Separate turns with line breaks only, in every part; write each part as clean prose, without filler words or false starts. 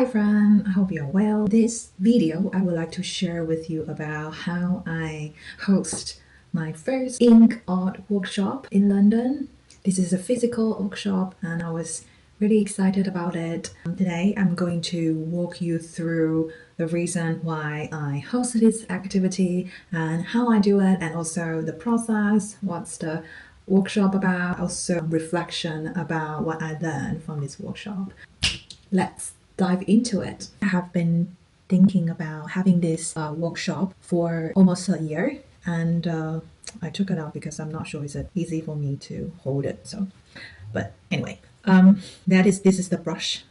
Hi friend, I hope you're well. This video I would like to share with you about how I host my first ink art workshop in London. This is a physical workshop and I was really excited about it. Today I'm going to walk you through the reason why I host this activity and how I do it, and also the process, what's the workshop about, also reflection about what I learned from this workshop. Let's dive into it. I have been thinking about having this workshop for almost a year, and I took it out because I'm not sure it's easy for me to hold it. But anyway, this is the brush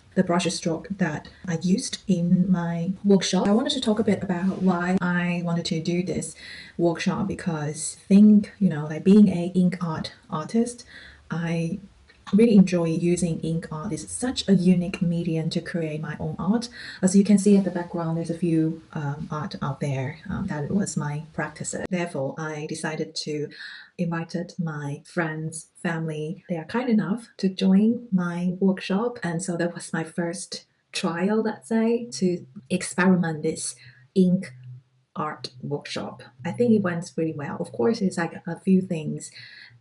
stroke that I used in my workshop. I wanted to talk a bit about why I wanted to do this workshop, because I think, like being a ink art artist, I really enjoy using ink art. It's such a unique medium to create my own art. As you can see at the background, there's a few art out there that was my practices. Therefore, I decided to invited my friends, family. They are kind enough to join my workshop, and so that was my first trial, let's say, to experiment this ink art workshop. I think it went really well. Of course, it's like a few things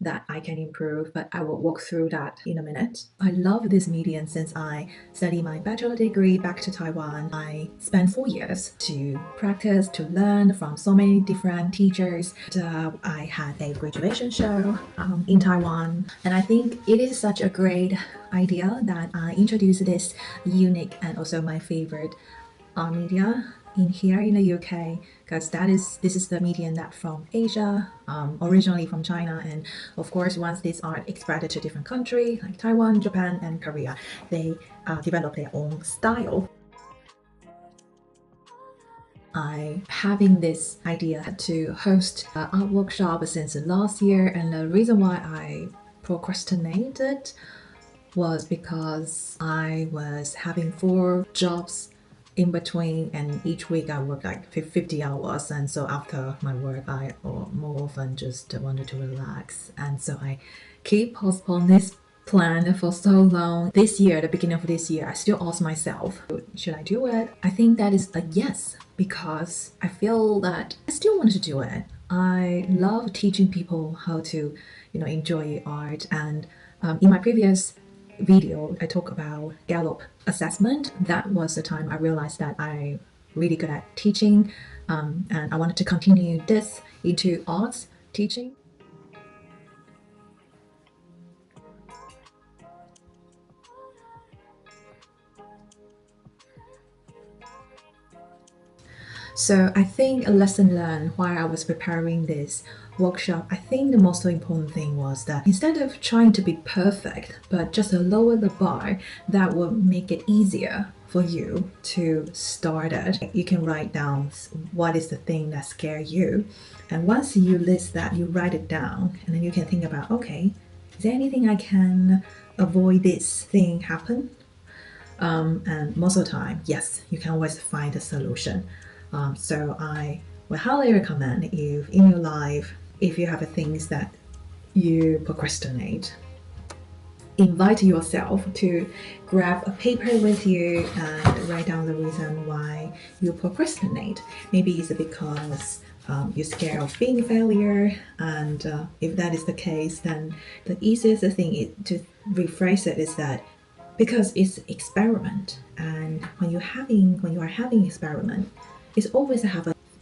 that I can improve, but I will walk through that in a minute. I love this medium since I studied my bachelor degree back to Taiwan. I spent 4 years to practice, to learn from so many different teachers. I had a graduation show in Taiwan, and I think it is such a great idea that I introduce this unique and also my favorite media in here in the UK, because this is the medium that from Asia, originally from China, and of course once this art expanded to different countries like Taiwan, Japan, and Korea, they develop their own style. I having this idea to host an art workshop since last year, and the reason why I procrastinated was because I was having 4 jobs in between, and each week I worked like 50 hours, and so after my work I more often just wanted to relax, and so I keep postponing this plan for so long. This year, the beginning of this year, I still ask myself, should I do it? I think that is a yes, because I feel that I still want to do it. I love teaching people how to enjoy art, and in my previous video I talk about Gallup assessment. That was the time I realized that I'm really good at teaching, and I wanted to continue this into arts teaching. So I think a lesson learned while I was preparing this workshop, I think the most important thing was that instead of trying to be perfect, but just lower the bar, that will make it easier for you to start it. You can write down what is the thing that scares you. And once you list that, you write it down, and then you can think about, okay, is there anything I can avoid this thing happen? And most of the time, yes, you can always find a solution. So I would highly recommend, if in your life, if you have things that you procrastinate, invite yourself to grab a paper with you and write down the reason why you procrastinate. Maybe it's because you're scared of being a failure, and if that is the case, then the easiest thing to rephrase it is that because it's experiment, and when you are having experiment, it's always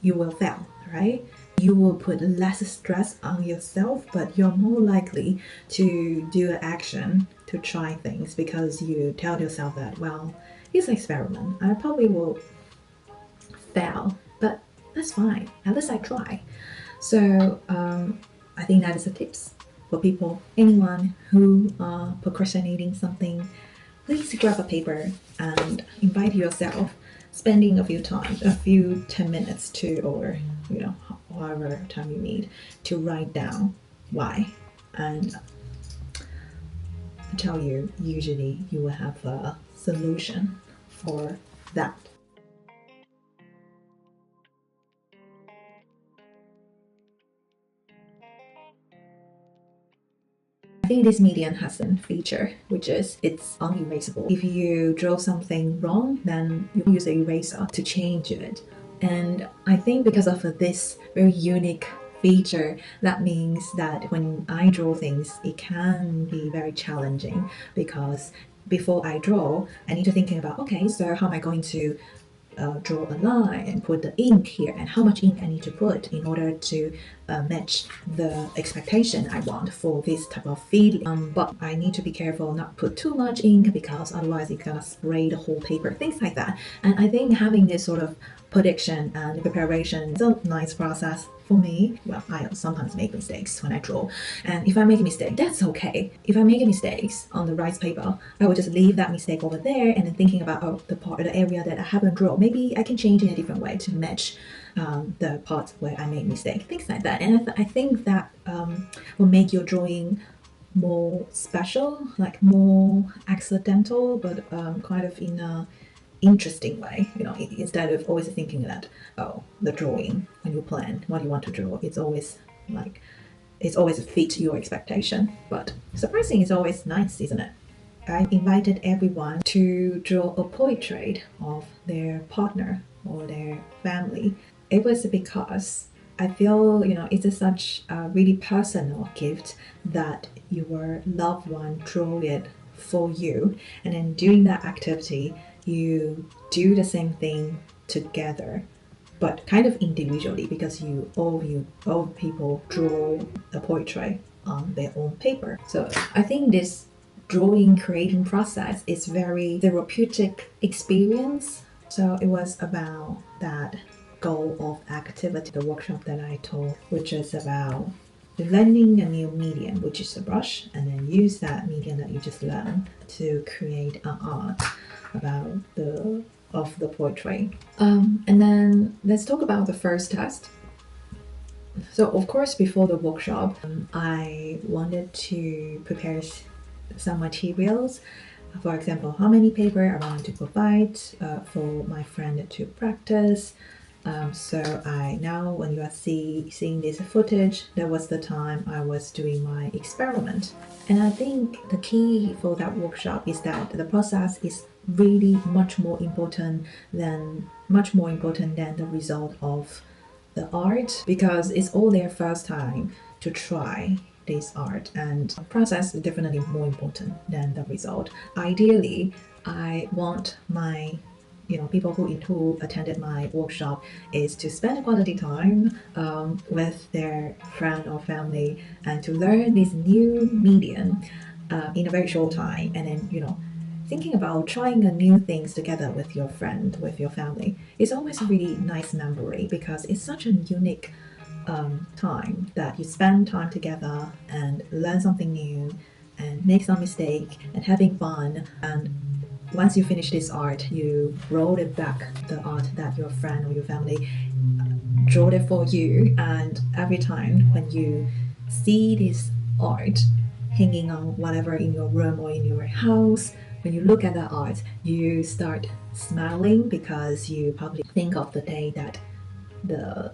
you will fail, right? You will put less stress on yourself, but you're more likely to do an action to try things, because you tell yourself that, well, it's an experiment, I probably will fail, but that's fine, at least I try. So I think that is a tips for people, anyone who are procrastinating something. Please grab a paper and invite yourself, spending a few 10 minutes to, or however time you need, to write down why. And I tell you, usually you will have a solution for that. I think this medium has a feature, which is it's unerasable. If you draw something wrong, then you use an eraser to change it. And I think because of this very unique feature, that means that when I draw things, it can be very challenging because before I draw, I need to think about, okay, so how am I going to draw a line and put the ink here, and how much ink I need to put in order to match the expectation I want for this type of feeling. But I need to be careful not put too much ink because otherwise it's gonna spray the whole paper, things like that. And I think having this sort of prediction and preparation is a nice process for me. Well, I sometimes make mistakes when I draw, and if I make a mistake, that's okay. If I make a mistake on the rice paper, I will just leave that mistake over there and then thinking about, oh, the area that I haven't drawn, maybe I can change it in a different way to match the parts where I made mistake, things like that. And I think that will make your drawing more special, like more accidental, but kind of in a interesting way, instead of always thinking that, oh, the drawing, when you plan what you want to draw, it's always fit your expectation. But surprising is always nice, isn't it? I invited everyone to draw a portrait of their partner or their family. It was because I feel, it's such a really personal gift that your loved one drew it for you, and then during that activity you do the same thing together, but kind of individually, because all people draw a portrait on their own paper. So I think this drawing creating process is very therapeutic experience. So it was about that goal of activity, the workshop that I taught, which is about learning a new medium, which is a brush, and then use that medium that you just learned to create an art about the portrait. And then let's talk about the first test. So of course, before the workshop, I wanted to prepare some materials. For example, how many paper I wanted to provide for my friend to practice. So now when you are seeing this footage, that was the time I was doing my experiment. And I think the key for that workshop is that the process is really much more important than the result of the art, because it's all their first time to try this art, and the process is definitely more important than the result. Ideally, I want my people who attended my workshop is to spend quality time with their friend or family and to learn this new medium in a very short time, and then thinking about trying a new things together with your friend, with your family, is always a really nice memory, because it's such a unique time that you spend time together and learn something new and make some mistake and having fun. And once you finish this art, you roll it back, the art that your friend or your family drew it for you. And every time when you see this art hanging on whatever in your room or in your house, when you look at that art, you start smiling, because you probably think of the day that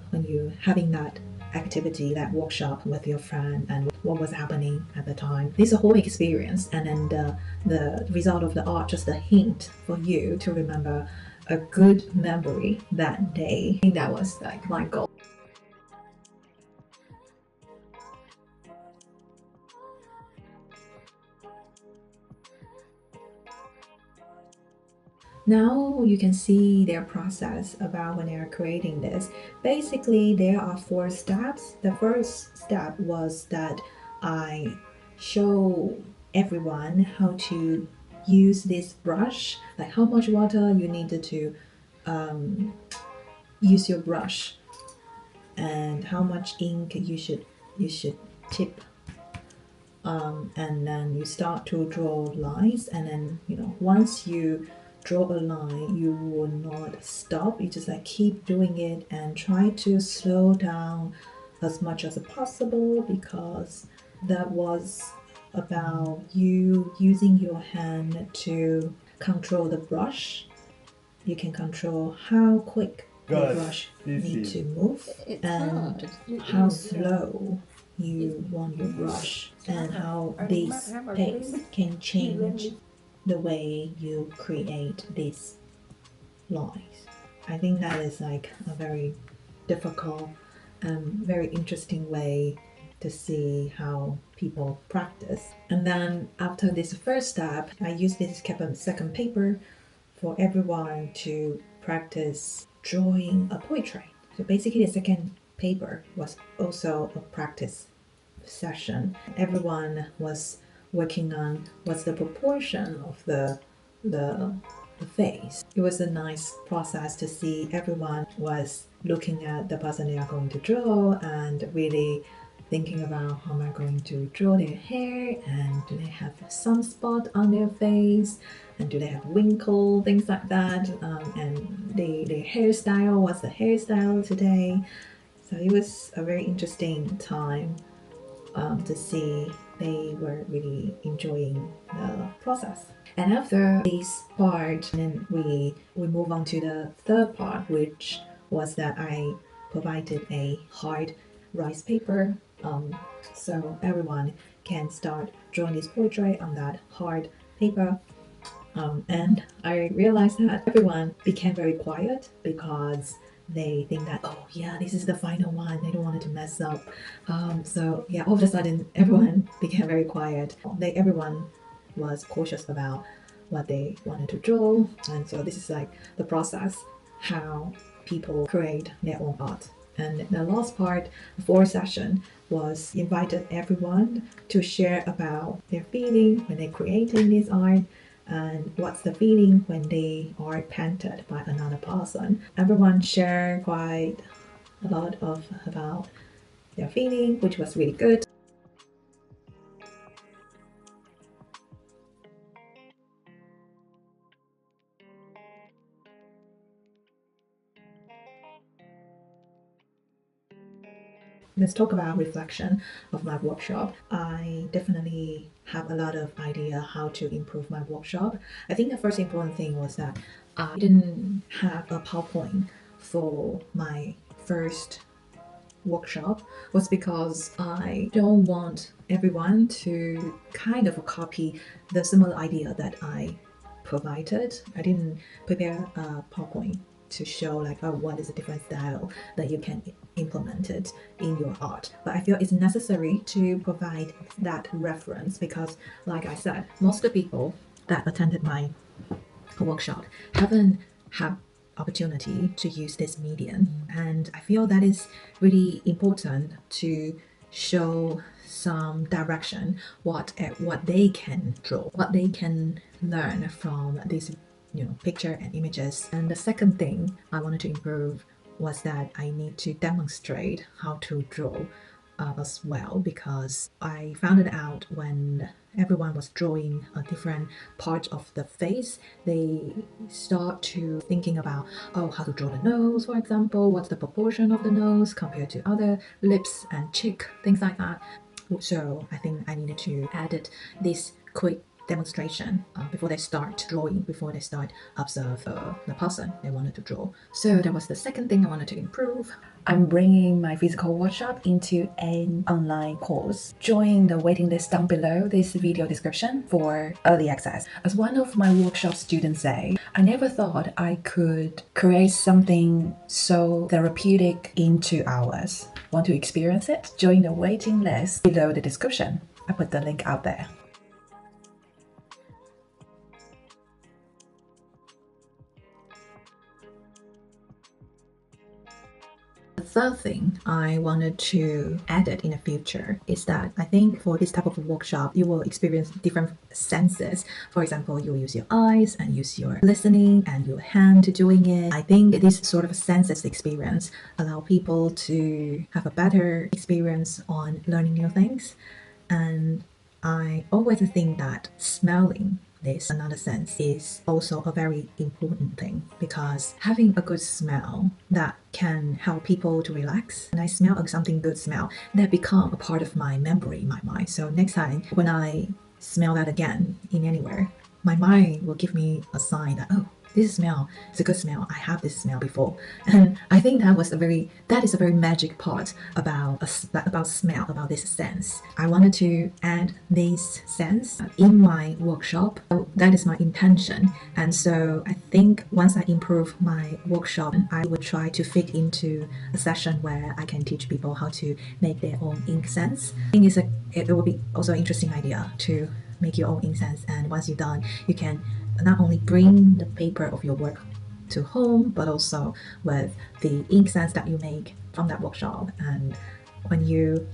when you having that activity, that workshop with your friend, and what was happening at the time. This is a whole experience, and then the result of the art, just a hint for you to remember a good memory that day. I think that was like my goal. Now you can see their process about when they are creating this. Basically, there are 4 steps. The first step was that I show everyone how to use this brush, like how much water you needed to use your brush, and how much ink you should tip. And then you start to draw lines, and then once you draw a line, you will not stop. You just keep doing it and try to slow down as much as possible, because that was about you using your hand to control the brush. You can control how quick the brush needs to move and how slow you want your brush and how this paste can change the way you create these lines. I think that is like a very difficult, very interesting way to see how people practice. And then after this first step, I use this second paper for everyone to practice drawing a portrait. So basically, the second paper was also a practice session. Everyone was working on what's the proportion of the face. It was a nice process to see everyone was looking at the person they are going to draw and really thinking about how am I going to draw their hair, and do they have some spot on their face, and do they have wrinkle, things like that, and their hairstyle, what's the hairstyle today. So it was a very interesting time to see they were really enjoying the process. And after this part, then we move on to the third part, which was that I provided a hard rice paper, so everyone can start drawing this portrait on that hard paper. And I realized that everyone became very quiet because they think that, oh yeah, this is the final one, they don't want it to mess up. So yeah, all of a sudden everyone became very quiet. Everyone was cautious about what they wanted to draw. And so this is like the process, how people create their own art. And the last part, the fourth session, was invited everyone to share about their feeling when they're creating this art, and what's the feeling when they are painted by another person. Everyone shared quite a lot about their feeling, which was really good. Let's talk about reflection of my workshop. I definitely have a lot of idea how to improve my workshop. I think the first important thing was that I didn't have a PowerPoint for my first workshop, was because I don't want everyone to kind of copy the similar idea that I provided. I didn't prepare a PowerPoint to show like, oh, what is a different style that you can implement it in your art. But I feel it's necessary to provide that reference because, like I said, most of the people that attended my workshop haven't had opportunity to use this medium, and I feel that is really important to show some direction, what they can draw, what they can learn from these picture and images. And the second thing I wanted to improve was that I need to demonstrate how to draw as well, because I found it out when everyone was drawing a different part of the face, they start to thinking about, oh, how to draw the nose, for example, what's the proportion of the nose compared to other lips and cheek, things like that. So I think I needed to add this quick demonstration before they start drawing, before they start observe the person they wanted to draw. So that was the second thing I wanted to improve. I'm bringing my physical workshop into an online course. Join the waiting list down below this video description for early access. As one of my workshop students say, I never thought I could create something so therapeutic in 2 hours. Want to experience it? Join the waiting list below the description. I put the link out there. The third thing I wanted to add it in the future is that I think for this type of workshop, you will experience different senses. For example, you will use your eyes and use your listening and your hand to doing it. I think this sort of senses experience allow people to have a better experience on learning new things. And I always think that smelling this, another sense, is also a very important thing, because having a good smell that can help people to relax, and I smell something good smell, that become a part of my memory in my mind. So next time when I smell that again in anywhere, my mind will give me a sign that, oh, this smell is a good smell. I have this smell before, and I think that is a very magic part about smell, about this sense. I wanted to add this sense in my workshop. So that is my intention, and so I think once I improve my workshop, I will try to fit into a session where I can teach people how to make their own ink scents. I think it will be also an interesting idea to make your own incense, and once you're done, you can not only bring the paper of your work to home, but also with the incense that you make from that workshop. And when you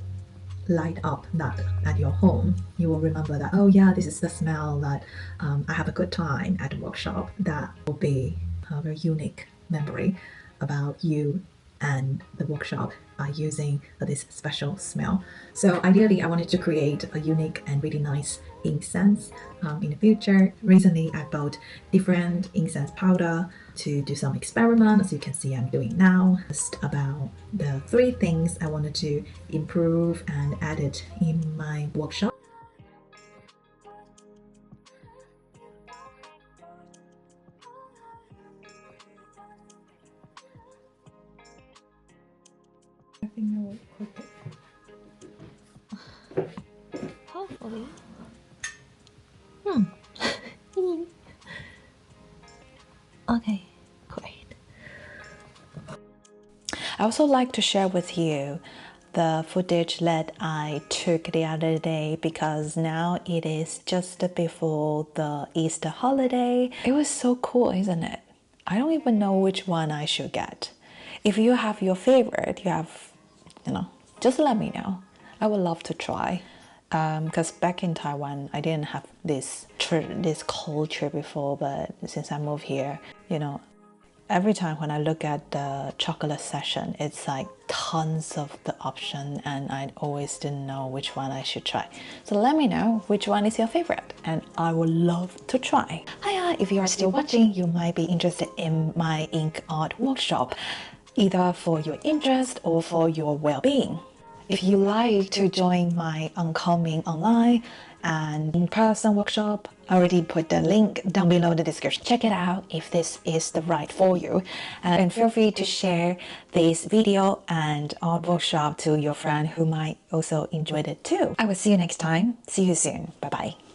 light up that at your home, you will remember that, oh yeah, this is the smell that I have a good time at the workshop. That will be a very unique memory about you and the workshop by using this special smell. So ideally, I wanted to create a unique and really nice incense in the future. Recently, I bought different incense powder to do some experiment, as you can see I'm doing now. Just about the 3 things I wanted to improve and add it in my workshop. I think I will cook it. Hopefully. Okay, great. I also like to share with you the footage that I took the other day, because now it is just before the Easter holiday. It was so cool, isn't it? I don't even know which one I should get. If you have your favorite, just let me know. I would love to try. Because back in Taiwan, I didn't have this culture before, but since I moved here, every time when I look at the chocolate section, it's like tons of the option, and I always didn't know which one I should try. So let me know which one is your favorite, and I would love to try. Hiya, if you are still watching, you might be interested in my ink art workshop, either for your interest or for your well-being. If you like to join my upcoming online and in-person workshop, I already put the link down below the description. Check it out if this is the right for you. And feel free to share this video and art workshop to your friend who might also enjoy it too. I will see you next time. See you soon. Bye-bye.